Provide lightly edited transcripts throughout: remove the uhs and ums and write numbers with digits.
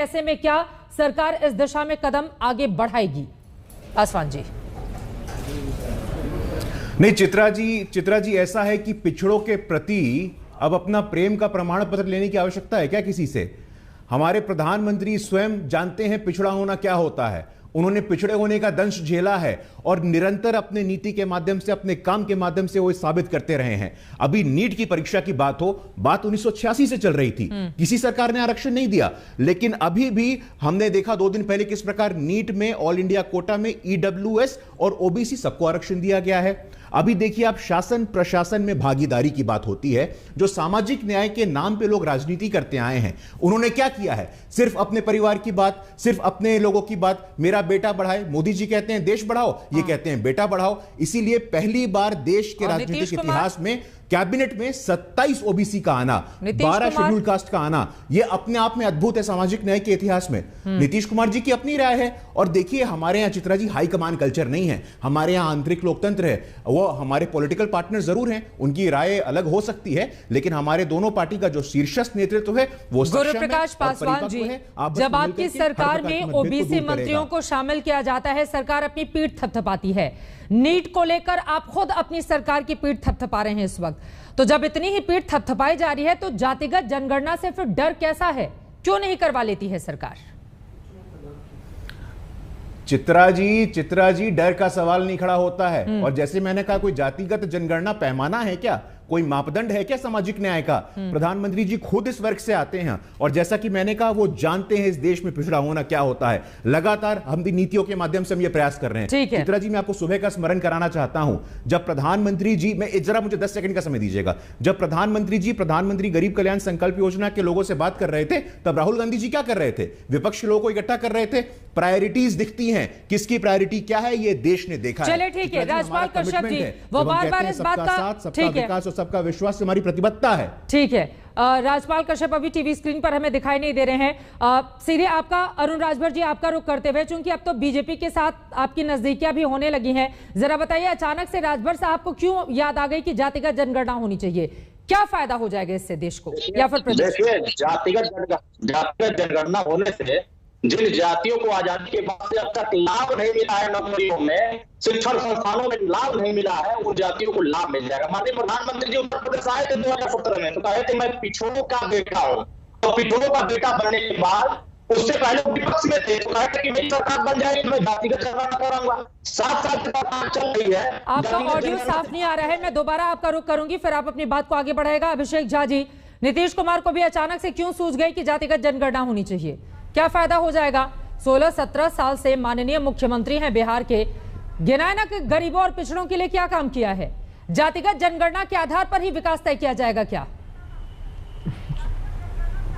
ऐसे में क्या सरकार इस दिशा में कदम आगे बढ़ाएगी? पासवान जी। नहीं, चित्रा जी ऐसा है कि पिछड़ों के प्रति अब अपना प्रेम का प्रमाण पत्र लेने की आवश्यकता है क्या किसी से? हमारे प्रधानमंत्री स्वयं जानते हैं पिछड़ा होना क्या होता है। उन्होंने पिछड़े होने का दंश झेला है और निरंतर अपने नीति के माध्यम से, अपने काम के माध्यम से वो साबित करते रहे हैं। अभी नीट की परीक्षा की बात हो, बात 1986 से चल रही थी, किसी सरकार ने आरक्षण नहीं दिया, लेकिन अभी भी हमने देखा 2 दिन पहले किस प्रकार नीट में ऑल इंडिया कोटा में ईडब्ल्यूएस और ओबीसी सबको आरक्षण दिया गया है। अभी देखिए आप, शासन प्रशासन में भागीदारी की बात होती है, जो सामाजिक न्याय के नाम पे लोग राजनीति करते आए हैं, उन्होंने क्या किया है? सिर्फ अपने परिवार की बात, सिर्फ अपने लोगों की बात, मेरा बेटा बढ़ाए। मोदी जी कहते हैं देश बढ़ाओ, ये कहते हैं बेटा बढ़ाओ। इसीलिए पहली बार देश के राजनीतिक इतिहास में कैबिनेट में 27 ओबीसी का आना, 12 शेड्यूल कास्ट का आना, यह अपने आप में अद्भुत है सामाजिक न्याय के इतिहास में। नीतीश कुमार जी की अपनी राय है। और देखिए, हमारे यहां चित्रा जी हाईकमान कल्चर नहीं है, हमारे यहां आंतरिक लोकतंत्र है। वो हमारे पॉलिटिकल पार्टनर जरूर हैं, उनकी राय अलग हो सकती है, लेकिन हमारे दोनों पार्टी का जो शीर्षस्थ नेतृत्व है वो गुरु प्रकाश पासवान जी, जब आपकी सरकार में ओबीसी मंत्रियों को शामिल किया जाता है, सरकार अपनी पीठ थपथपाती है। नीट को लेकर आप खुद अपनी सरकार की पीठ थपथपा रहे हैं इस वक्त। तो जब इतनी ही पीठ थपथपाई जा रही है, तो जातिगत जनगणना से फिर डर कैसा है? क्यों नहीं करवा लेती है सरकार? चित्रा जी डर का सवाल नहीं खड़ा होता है। और जैसे मैंने कहा, कोई जातिगत जनगणना पैमाना है क्या? कोई मापदंड है क्या सामाजिक न्याय का? प्रधानमंत्री जी खुद इस वर्ग से आते हैं और जैसा कि मैंने कहा, वो जानते हैं इस देश में पिछड़ा होना क्या होता है। लगातार हम नीतियों के माध्यम से हम ये प्रयास कर रहे हैं। चित्रा जी, मैं आपको सुबह का स्मरण कराना चाहता हूं, जब प्रधानमंत्री जी, मैं जरा मुझे 10 सेकंड का समय दीजिएगा, जब प्रधानमंत्री गरीब कल्याण संकल्प योजना के लोगों से बात कर रहे थे, तब राहुल गांधी जी क्या कर रहे थे? विपक्ष के लोगों को इकट्ठा कर रहे थे। प्रायोरिटीज दिखती हैं, किसकी प्रायोरिटी क्या है ये देश ने देखा है। चलिए ठीक है, राजपाल कश्यप जी, वो बार-बार इस बात का, ठीक है, सबका विश्वास से हमारी प्रतिबद्धता है। ठीक है, राजपाल कश्यप अभी टीवी स्क्रीन पर हमें दिखाई नहीं दे रहे हैं। सीधे आपका, अरुण राजभर जी, आपका रुख करते हुए, चूंकि अब तो बीजेपी के साथ आपकी नजदीकियां भी होने लगी हैं, जरा बताइए अचानक से राजभर साहब को क्यों याद आ गई कि जातिगत जनगणना होनी चाहिए? क्या फायदा हो जाएगा इससे देश को या फिर प्रदेश? देखिए, जातिगत जनगणना होने से जिन जातियों को आजादी के बाद जब तक लाभ नहीं मिला है, नौकरियों में, शिक्षण संस्थानों में लाभ नहीं मिला है, उन जातियों को लाभ मिल जाएगा। माननीय प्रधानमंत्री जी उत्तर प्रदेश आए थे 2017 में, तो कहे थे मैं पिछड़ों का बेटा हूँ। तो पिछड़ों का बेटा बनने के बाद उससे पहले विपक्ष में थे, तो कहे थे कि मेरी सरकार बन जाएगी तो मैं जातिगत जनगणना कराऊंगा। 7 साल से सरकार चल रही है। आपका ऑडियो साफ नहीं आ रहा है, मैं दोबारा आपका रुख करूंगी, फिर आप अपनी बात को आगे बढ़ाएगा। अभिषेक झा जी, नीतीश कुमार को भी अचानक से क्यों सूझ गई कि जातिगत जनगणना होनी चाहिए? क्या फायदा हो जाएगा? 16-17 साल से माननीय मुख्यमंत्री हैं बिहार के, गिनाए ना कि गरीबों और पिछड़ों के लिए क्या काम किया है? जातिगत जनगणना के आधार पर ही विकास तय किया जाएगा क्या?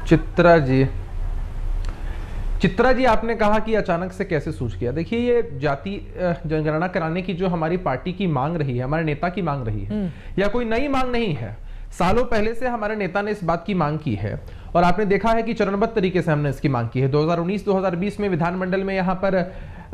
चित्रा जी, आपने कहा कि अचानक से कैसे सूझ गया। देखिए, ये जाति जनगणना कराने की जो हमारी पार्टी की मांग रही है, हमारे नेता की मांग रही है, या कोई नई मांग नहीं है। सालों पहले से हमारे नेता ने इस बात की मांग की है और आपने देखा है कि चरणबद्ध तरीके से हमने इसकी मांग की है। 2019-2020 में विधानमंडल में यहाँ पर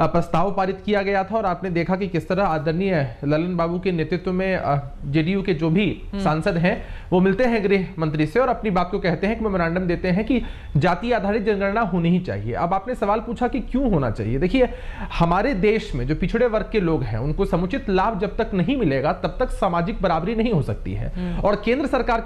प्रस्ताव पारित किया गया था और आपने देखा कि किस तरह आदरणीय ललन बाबू के नेतृत्व में जेडीयू के जो भी सांसद हैं वो मिलते हैं गृह मंत्री से और अपनी बात को कहते हैं कि मेमोरेंडम देते हैं कि जाति आधारित जनगणना होनी ही चाहिए। अब आपने सवाल पूछा कि क्यों होना चाहिए। देखिए, हमारे देश में जो पिछड़े वर्ग के लोग हैं उनको समुचित लाभ जब तक नहीं मिलेगा तब तक सामाजिक बराबरी नहीं हो सकती है। और केंद्र सरकार